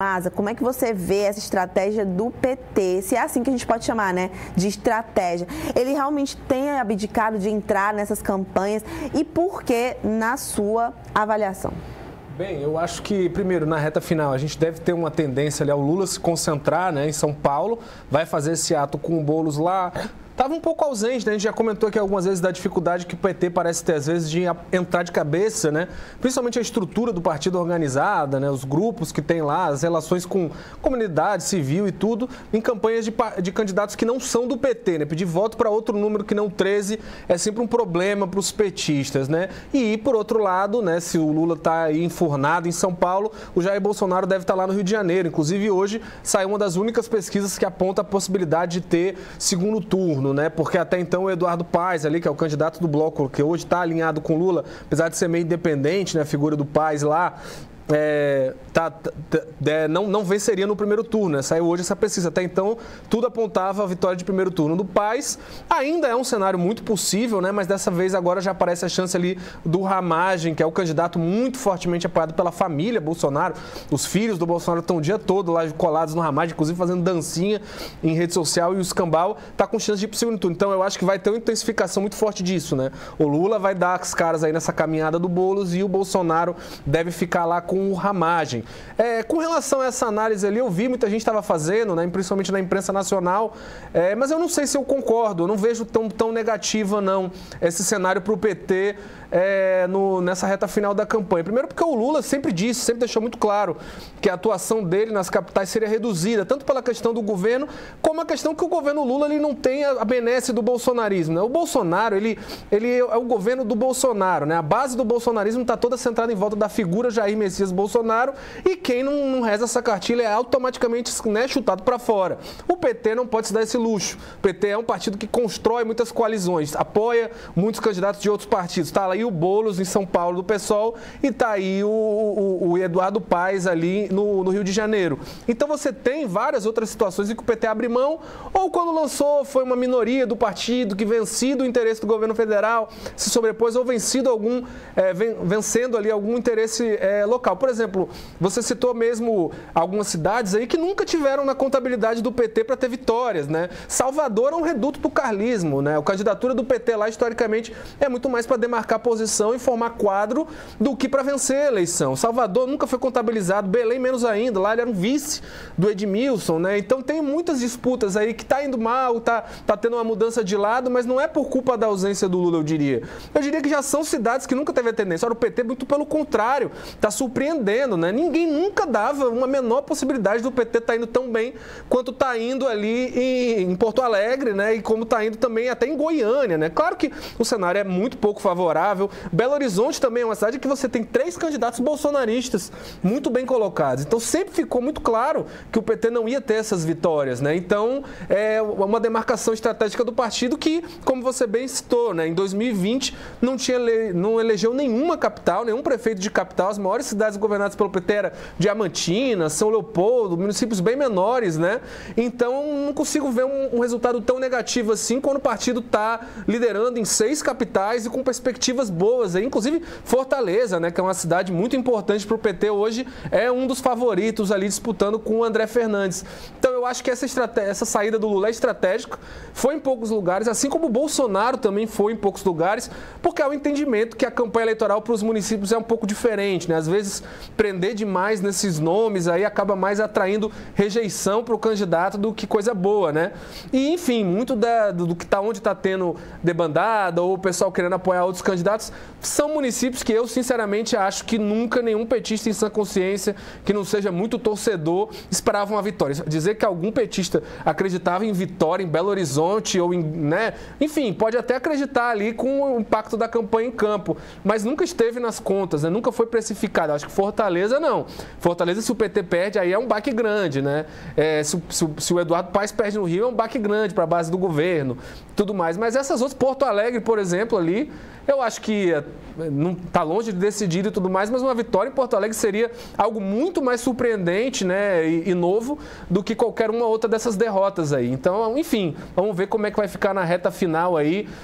Maza, como é que você vê essa estratégia do PT? Se é assim que a gente pode chamar, né, de estratégia. Ele realmente tem abdicado de entrar nessas campanhas e por que, na sua avaliação? Bem, eu acho que, primeiro, na reta final, a gente deve ter uma tendência ali ao Lula se concentrar, né, em São Paulo, vai fazer esse ato com o Boulos lá. Estava um pouco ausente, né? A gente já comentou aqui algumas vezes da dificuldade que o PT parece ter, às vezes, de entrar de cabeça, né? Principalmente a estrutura do partido organizada, né? Os grupos que tem lá, as relações com comunidade civil e tudo, em campanhas de candidatos que não são do PT, né? Pedir voto para outro número que não 13 é sempre um problema para os petistas, né? E, por outro lado, né? Se o Lula está aí enfurnado em São Paulo, o Jair Bolsonaro deve estar lá no Rio de Janeiro. Inclusive, hoje saiu uma das únicas pesquisas que aponta a possibilidade de ter segundo turno, né? Porque até então o Eduardo Paes ali, que é o candidato do bloco, que hoje está alinhado com Lula, apesar de ser meio independente, né? A figura do Paes lá, não venceria no primeiro turno, né? Saiu hoje essa pesquisa. Até então, tudo apontava a vitória de primeiro turno do Paes. Ainda é um cenário muito possível, né? Mas dessa vez agora já aparece a chance ali do Ramagem, que é o candidato muito fortemente apoiado pela família Bolsonaro. Os filhos do Bolsonaro estão o dia todo lá colados no Ramagem, inclusive fazendo dancinha em rede social, e o escambau está com chance de ir para o segundo turno. Então eu acho que vai ter uma intensificação muito forte disso, né? O Lula vai dar as caras aí nessa caminhada do Boulos e o Bolsonaro deve ficar lá com o Ramagem. Com relação a essa análise ali, eu vi muita gente estava fazendo, né, principalmente na imprensa nacional, mas eu não sei se eu concordo, eu não vejo tão negativa não esse cenário para o PT nessa reta final da campanha. Primeiro porque o Lula sempre disse, sempre deixou muito claro que a atuação dele nas capitais seria reduzida, tanto pela questão do governo, como a questão que o governo Lula ele não tem a benesse do bolsonarismo, né? O Bolsonaro, ele é o governo do Bolsonaro, né? A base do bolsonarismo está toda centrada em volta da figura Jair Messias Bolsonaro, e quem não reza essa cartilha é automaticamente, né, chutado para fora. O PT não pode se dar esse luxo. O PT é um partido que constrói muitas coalizões, apoia muitos candidatos de outros partidos. Está aí o Boulos em São Paulo do PSOL e está aí o Eduardo Paes ali no Rio de Janeiro. Então você tem várias outras situações em que o PT abre mão, ou quando lançou foi uma minoria do partido que, vencido o interesse do governo federal, se sobrepôs, ou vencendo ali algum interesse local. Por exemplo, você citou mesmo algumas cidades aí que nunca tiveram na contabilidade do PT para ter vitórias, né? Salvador é um reduto do carlismo, né? A candidatura do PT lá, historicamente, é muito mais para demarcar posição e formar quadro do que para vencer a eleição. Salvador nunca foi contabilizado, Belém menos ainda, lá ele era um vice do Edmilson, né? Então tem muitas disputas aí que tá indo mal, tá tendo uma mudança de lado, mas não é por culpa da ausência do Lula, eu diria. Eu diria que já são cidades que nunca teve a tendência. Ora, o PT, muito pelo contrário, está surpreendendo, né? Ninguém nunca dava uma menor possibilidade do PT estar indo tão bem quanto está indo ali em Porto Alegre, né? E como está indo também até em Goiânia, né? Claro que o cenário é muito pouco favorável. Belo Horizonte também é uma cidade que você tem 3 candidatos bolsonaristas muito bem colocados. Então sempre ficou muito claro que o PT não ia ter essas vitórias, né? Então é uma demarcação estratégica do partido que, como você bem citou, né? Em 2020 não elegeu nenhuma capital, nenhum prefeito de capital. As maiores cidades governadas pelo PT era Diamantina, São Leopoldo, municípios bem menores, né? Então não consigo ver um resultado tão negativo assim quando o partido está liderando em 6 capitais e com perspectivas boas aí. Inclusive Fortaleza, né? Que é uma cidade muito importante para o PT hoje, é um dos favoritos ali disputando com o André Fernandes. Então eu acho que essa saída do Lula é estratégica, foi em poucos lugares, assim como o Bolsonaro também foi em poucos lugares, porque é o entendimento que a campanha eleitoral para os municípios é um pouco diferente, né? Às vezes prender demais nesses nomes aí acaba mais atraindo rejeição para o candidato do que coisa boa, né? E enfim, muito do que onde está tendo debandada ou o pessoal querendo apoiar outros candidatos, são municípios que eu sinceramente acho que nunca nenhum petista em sã consciência, que não seja muito torcedor, esperava uma vitória. Dizer que algum petista acreditava em vitória em Belo Horizonte ou né? Enfim, pode até acreditar ali com o impacto da campanha em campo, mas nunca esteve nas contas, né? Nunca foi precificado. Acho que Fortaleza não. Fortaleza, se o PT perde, aí é um baque grande, né? Se o Eduardo Paes perde no Rio, é um baque grande para a base do governo, tudo mais. Mas essas outras, Porto Alegre, por exemplo, ali, eu acho que não está longe de decidir e tudo mais, mas uma vitória em Porto Alegre seria algo muito mais surpreendente, né, e novo do que qualquer uma outra dessas derrotas aí. Então, enfim, vamos ver como é que vai ficar na reta final aí